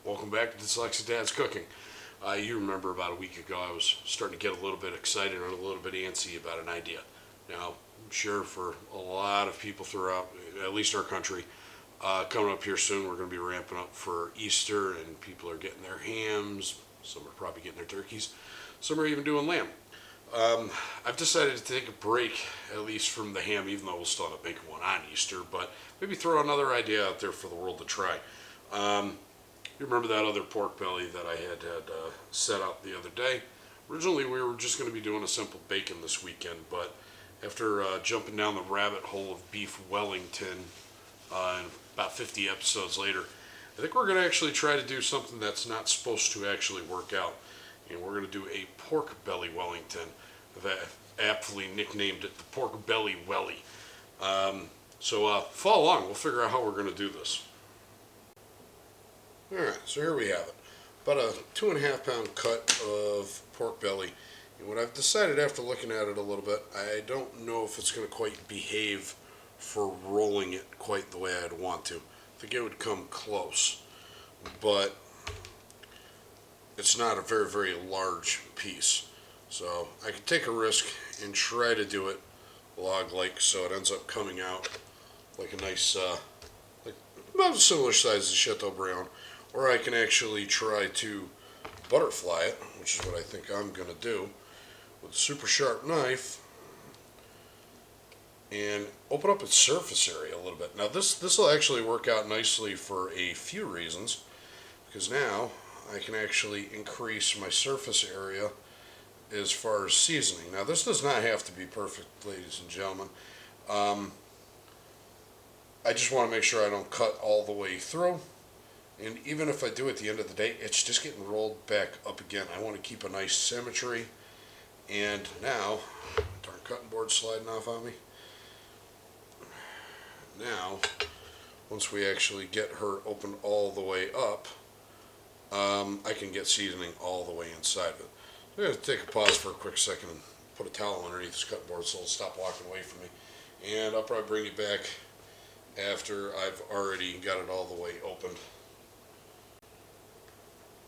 Welcome back to Dyslexic Dad's Cooking. You remember about a week ago I was starting to get a little bit excited and a little bit antsy about an idea. Now, I'm sure for a lot of people throughout, at least our country, coming up here soon, we're going to be ramping up for Easter and people are getting their hams. Some are probably getting their turkeys. Some are even doing lamb. I've decided to take a break, at least from the ham, even though we'll still end up making one on Easter, but maybe throw another idea out there for the world to try. You remember that other pork belly that I had set out the other day? Originally, we were just going to be doing a simple bacon this weekend, but after jumping down the rabbit hole of Beef Wellington and about 50 episodes later, I think we're going to actually try to do something that's not supposed to actually work out. And we're going to do a pork belly Wellington. I've aptly nicknamed it the pork belly welly. So follow along. We'll figure out how we're going to do this. Alright, so here we have it. About a 2.5 pound cut of pork belly. And what I've decided after looking at it a little bit, I don't know if it's going to quite behave for rolling it quite the way I'd want to. I think it would come close. But it's not a very, very large piece. So I could take a risk and try to do it log-like so it ends up coming out like a nice, like about a similar size as Chateau Brown. Or I can actually try to butterfly it, which is what I think I'm going to do, with a super sharp knife and open up its surface area a little bit. Now this will actually work out nicely for a few reasons, because now I can actually increase my surface area as far as seasoning. Now this does not have to be perfect, ladies and gentlemen. I just want to make sure I don't cut all the way through. And even if I do at the end of the day, it's just getting rolled back up again. I want to keep a nice symmetry. And now, darn cutting board sliding off on me. Now, once we actually get her opened all the way up, I can get seasoning all the way inside of it. I'm going to take a pause for a quick second and put a towel underneath this cutting board so it'll stop walking away from me. And I'll probably bring it back after I've already got it all the way opened.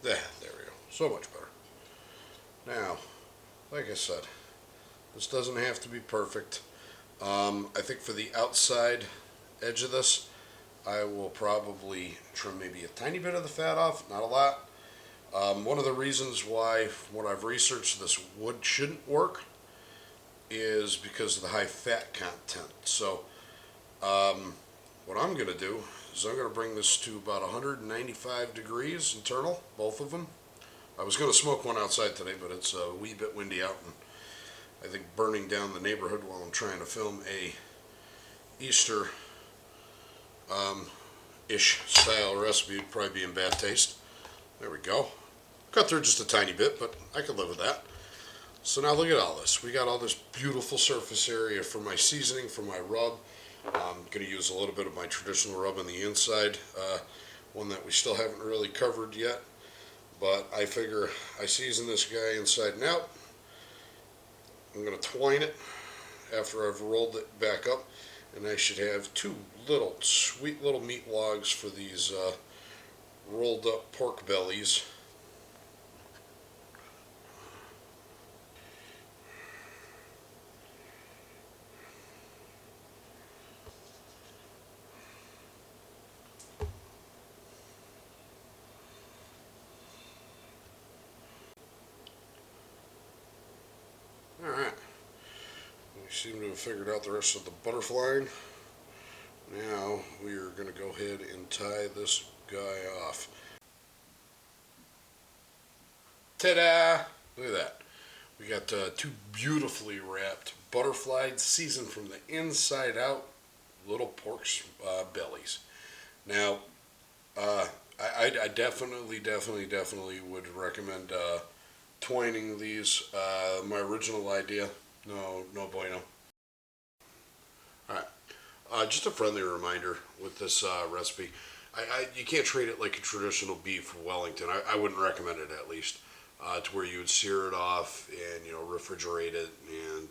There we go. So much better. Now, like I said, this doesn't have to be perfect. I think for the outside edge of this, I will probably trim maybe a tiny bit of the fat off, not a lot. One of the reasons why, when I've researched this wood shouldn't work, is because of the high fat content. So, what I'm going to do is I'm going to bring this to about 195 degrees internal, both of them. I was going to smoke one outside today, but it's a wee bit windy out, and I think burning down the neighborhood while I'm trying to film a Easter ish style recipe would probably be in bad taste. There we go. Cut through just a tiny bit, but I could live with that. So now look at all this. We got all this beautiful surface area for my seasoning, for my rub. I'm going to use a little bit of my traditional rub on the inside, one that we still haven't really covered yet. But I figure I season this guy inside and out. I'm going to twine it after I've rolled it back up, and I should have two little sweet little meat logs for these rolled up pork bellies. Alright, we seem to have figured out the rest of the butterflying. Now we are going to go ahead and tie this guy off. Ta-da! Look at that. We got two beautifully wrapped, butterflied, seasoned from the inside out little pork bellies. Now, I definitely would recommend twining these. My original idea, no bueno. Alright, just a friendly reminder with this recipe. You can't treat it like a traditional beef Wellington. I wouldn't recommend it, at least. To where you would sear it off and refrigerate it and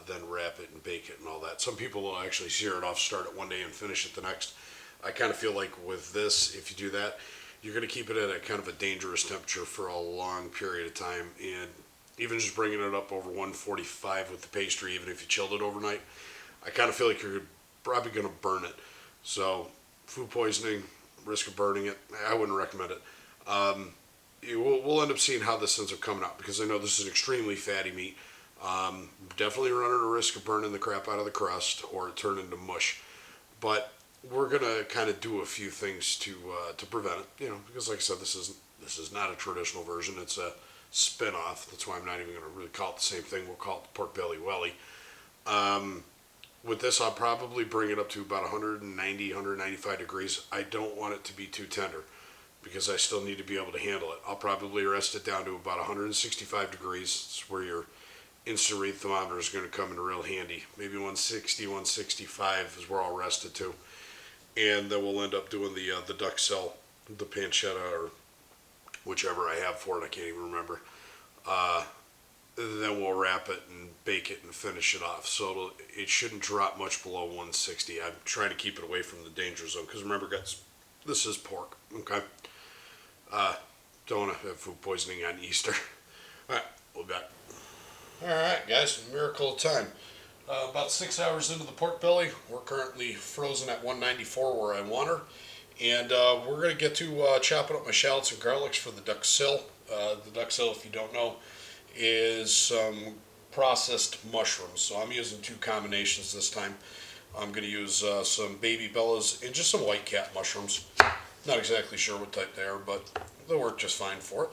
then wrap it and bake it and all that. Some people will actually sear it off, start it one day and finish it the next. I kind of feel like with this, if you do that, you're going to keep it at a kind of a dangerous temperature for a long period of time. And even just bringing it up over 145 with the pastry, even if you chilled it overnight, I kind of feel like you're probably going to burn it. So food poisoning, risk of burning it, I wouldn't recommend it. We'll end up seeing how this ends up coming out, because I know this is an extremely fatty meat. Definitely running a risk of burning the crap out of the crust or turn into mush. But we're gonna kind of do a few things to prevent it, because like I said, this is not a traditional version. It's a spin-off. That's why I'm not even gonna really call it the same thing. We'll call it the pork belly welly. With this, I'll probably bring it up to about 190, 195 degrees. I don't want it to be too tender, because I still need to be able to handle it. I'll probably rest it down to about 165 degrees. It's where your instant read thermometer is going to come in real handy. Maybe 160, 165 is where I'll rest it to. And then we'll end up doing the duck-cell, the pancetta, or whichever I have for it. I can't even remember. Then we'll wrap it and bake it and finish it off. So it shouldn't drop much below 160. I'm trying to keep it away from the danger zone, because remember, guys, this is pork, okay? Don't want to have food poisoning on Easter. All right, we'll be back. All right, guys, miracle of time. About 6 hours into the pork belly. We're currently frozen at 194 where I want her. And we're going to get to chopping up my shallots and garlics for the duck-cell. The duck-cell, if you don't know, is some processed mushrooms. So I'm using two combinations this time. I'm going to use some baby bellas and just some white cat mushrooms. Not exactly sure what type they are, but they'll work just fine for it.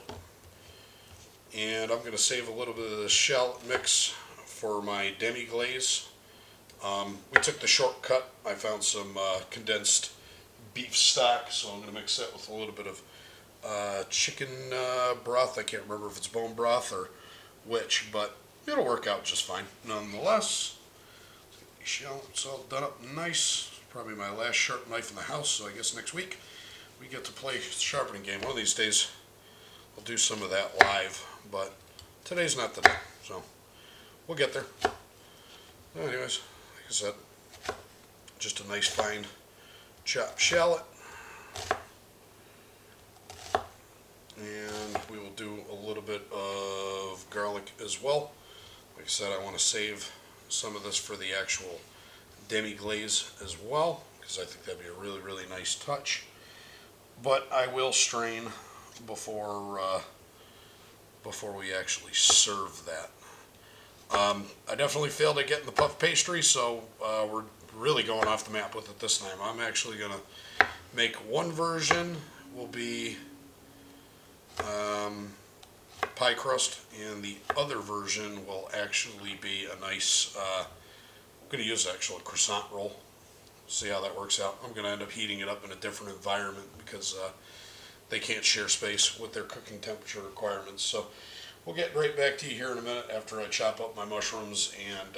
And I'm going to save a little bit of the shallot mix for my demi-glaze. We took the shortcut. I found some condensed beef stock, so I'm going to mix that with a little bit of chicken broth. I can't remember if it's bone broth or which, but it'll work out just fine. Nonetheless, let's get these shallots all done up nice. Probably my last sharp knife in the house, so I guess next week we get to play a sharpening game. One of these days I'll do some of that live, but today's not the day, so we'll get there. Anyways, like I said, just a nice fine chopped shallot. And we will do a little bit of garlic as well. Like I said, I want to save some of this for the actual demi-glaze as well, because I think that'd be a really, really nice touch. But I will strain before we actually serve that. I definitely failed at getting the puff pastry, so we're really going off the map with it this time. I'm actually going to make one version will be pie crust, and the other version will actually be a nice, I'm going to use actually a croissant roll. See how that works out. I'm going to end up heating it up in a different environment, because they can't share space with their cooking temperature requirements. So we'll get right back to you here in a minute after I chop up my mushrooms and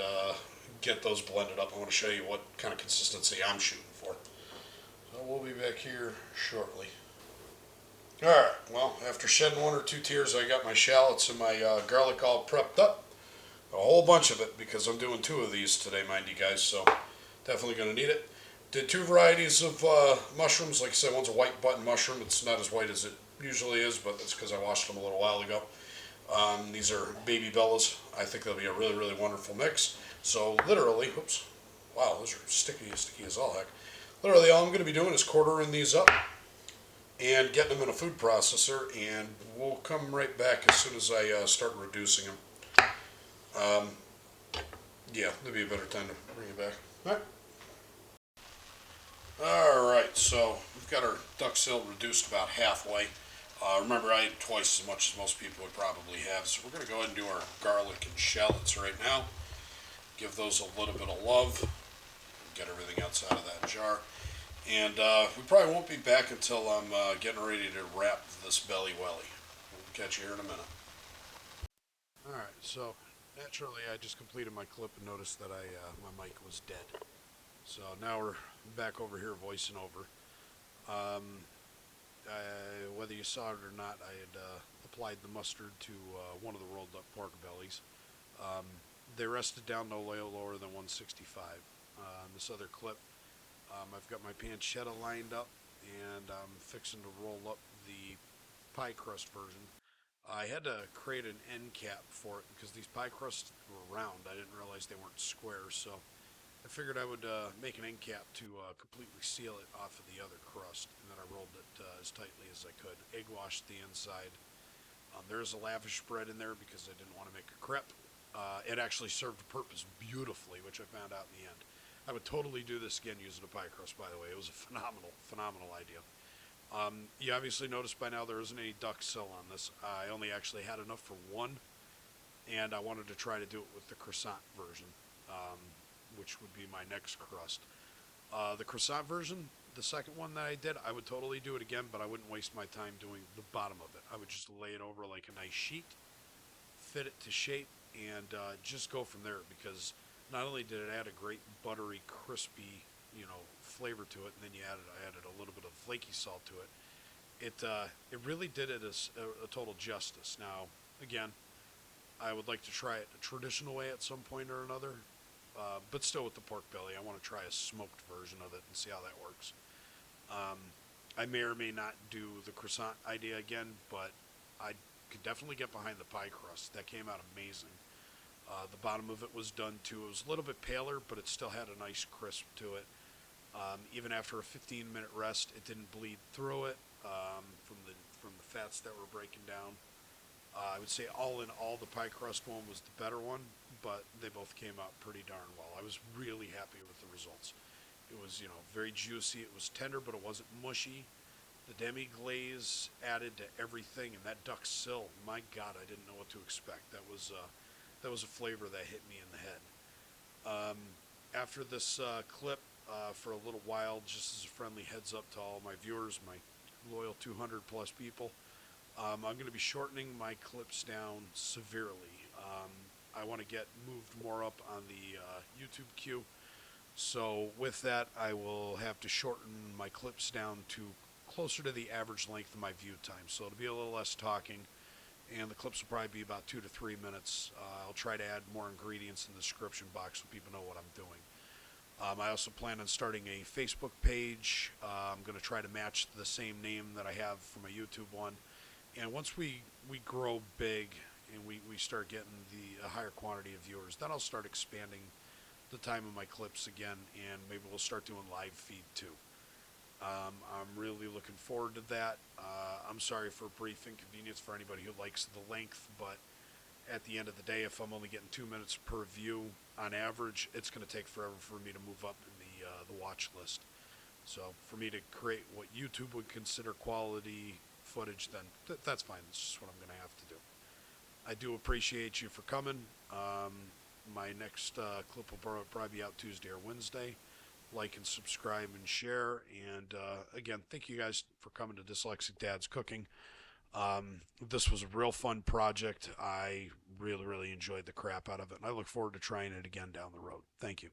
get those blended up. I want to show you what kind of consistency I'm shooting for. So we'll be back here shortly. Alright, well, after shedding one or two tears, I got my shallots and my garlic all prepped up. A whole bunch of it, because I'm doing two of these today, mind you guys, so definitely going to need it. Did two varieties of mushrooms. Like I said, one's a white button mushroom. It's not as white as it usually is, but that's because I washed them a little while ago. These are baby bellas. I think they'll be a really, really wonderful mix. So literally, oops, wow, those are sticky as all heck. Literally all I'm going to be doing is quartering these up and getting them in a food processor, and we'll come right back as soon as I start reducing them. Yeah, there'll be a better time to bring it back. Alright, so we've got our duck-cell reduced about halfway. Remember, I ate twice as much as most people would probably have, so we're going to go ahead and do our garlic and shallots right now. Give those a little bit of love. Get everything else out of that jar. And we probably won't be back until I'm getting ready to wrap this belly welly. We'll catch you here in a minute. Alright, so naturally I just completed my clip and noticed that my mic was dead. So now we're back over here voicing over. Whether you saw it or not, I had applied the mustard to one of the rolled up pork bellies. They rested down no lower than 165. This other clip, I've got my pancetta lined up, and I'm fixing to roll up the pie crust version. I had to create an end cap for it because these pie crusts were round. I didn't realize they weren't square, so I figured I would make an end cap to completely seal it off of the other crust, and then I rolled it as tightly as I could. Egg washed the inside. There's a lavish spread in there because I didn't want to make a crepe. It actually served a purpose beautifully, which I found out in the end. I would totally do this again using a pie crust, by the way. It was a phenomenal, phenomenal idea. You obviously noticed by now there isn't any duck sill on this. I only actually had enough for one, and I wanted to try to do it with the croissant version, um, which would be my next crust. The croissant version, the second one that I did, I would totally do it again, but I wouldn't waste my time doing the bottom of it. I would just lay it over like a nice sheet, fit it to shape, and just go from there because not only did it add a great buttery, crispy, flavor to it, and then I added a little bit of flaky salt to it. It really did it as a total justice. Now, again, I would like to try it a traditional way at some point or another, but still with the pork belly. I want to try a smoked version of it and see how that works. Um, I may or may not do the croissant idea again, but I could definitely get behind the pie crust. That came out amazing. The bottom of it was done too. It was a little bit paler, but it still had a nice crisp to it. Even after a 15-minute rest, it didn't bleed through it from the fats that were breaking down. I would say all in all, the pie crust one was the better one, but they both came out pretty darn well. I was really happy with the results. It was, very juicy. It was tender, but it wasn't mushy. The demi glaze added to everything, and that duck sill, my God, I didn't know what to expect. That was a flavor that hit me in the head. Um, After this clip, for a little while, just as a friendly heads up to all my viewers, my loyal 200 plus people, I'm going to be shortening my clips down severely. I want to get moved more up on the YouTube queue. So with that, I will have to shorten my clips down to closer to the average length of my view time. So it'll be a little less talking, and the clips will probably be about 2 to 3 minutes. I'll try to add more ingredients in the description box so people know what I'm doing. I also plan on starting a Facebook page. I'm going to try to match the same name that I have for my YouTube one. And once we grow big and we start getting a higher quantity of viewers, then I'll start expanding the time of my clips again, and maybe we'll start doing live feed too. I'm really looking forward to that. I'm sorry for brief inconvenience for anybody who likes the length, but at the end of the day, if I'm only getting 2 minutes per view on average, it's going to take forever for me to move up in the watch list. So for me to create what YouTube would consider quality footage, then that's fine. That's just what I'm going to have to do. I do appreciate you for coming. My next clip will probably be out Tuesday or Wednesday. Like and subscribe and share. And again, thank you guys for coming to Dyslexic Dad's Cooking. This was a real fun project. I really, really enjoyed the crap out of it, and I look forward to trying it again down the road. Thank you.